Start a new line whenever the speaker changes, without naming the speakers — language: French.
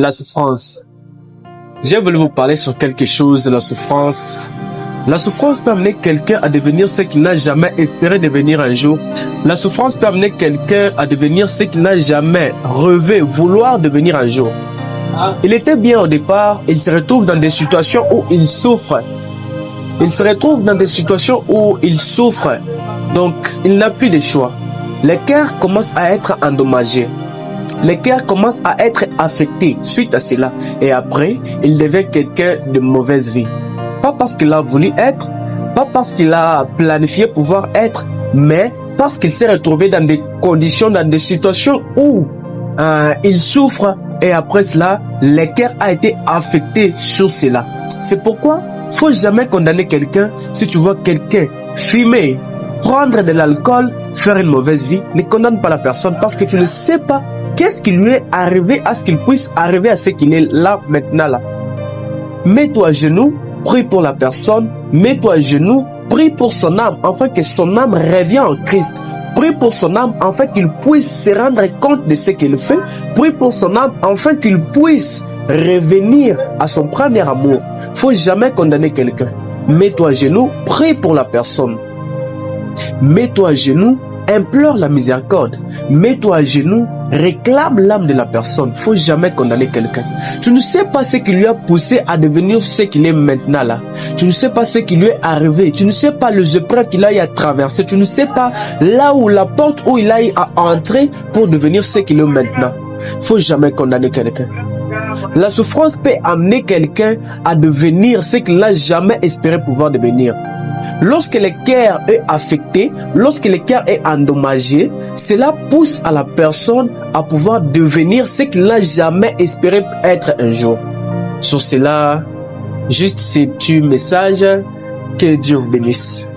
La souffrance. J'ai voulu vous parler sur quelque chose, la souffrance. La souffrance peut amener quelqu'un à devenir ce qu'il n'a jamais espéré devenir un jour. La souffrance peut amener quelqu'un à devenir ce qu'il n'a jamais rêvé, vouloir devenir un jour. Il était bien au départ, il se retrouve dans des situations où il souffre. Il se retrouve dans des situations où il souffre. Donc, il n'a plus de choix. Le cœur commence à être endommagé. Le cœur commence à être affecté suite à cela. Et après, il devient quelqu'un de mauvaise vie. Pas parce qu'il a voulu être, pas parce qu'il a planifié pouvoir être, mais parce qu'il s'est retrouvé dans des conditions, dans des situations où il souffre. Et après cela, le cœur a été affecté sur cela. C'est pourquoi, faut jamais condamner quelqu'un. Si tu vois quelqu'un fumer, prendre de l'alcool, faire une mauvaise vie, ne condamne pas la personne parce que tu ne sais pas qu'est-ce qui lui est arrivé à ce qu'il puisse arriver à ce qu'il est là, maintenant là. Mets-toi à genoux, prie pour la personne, mets-toi à genoux, prie pour son âme, afin que son âme revienne en Christ. Prie pour son âme, afin qu'il puisse se rendre compte de ce qu'il fait. Prie pour son âme, afin qu'il puisse revenir à son premier amour. Faut jamais condamner quelqu'un. Mets-toi à genoux, prie pour la personne. Mets-toi à genoux, implore la miséricorde. Mets-toi à genoux, réclame l'âme de la personne. Faut jamais condamner quelqu'un. Tu ne sais pas ce qui lui a poussé à devenir ce qu'il est maintenant là. Tu ne sais pas ce qui lui est arrivé. Tu ne sais pas les épreuves qu'il a eu à traverser. Tu ne sais pas là où la porte où il a eu à entrer pour devenir ce qu'il est maintenant. Faut jamais condamner quelqu'un. La souffrance peut amener quelqu'un à devenir ce qu'il n'a jamais espéré pouvoir devenir. Lorsque le cœur est affecté, lorsque le cœur est endommagé, cela pousse à la personne à pouvoir devenir ce qu'il n'a jamais espéré être un jour. Sur cela, juste ce petit message, que Dieu bénisse.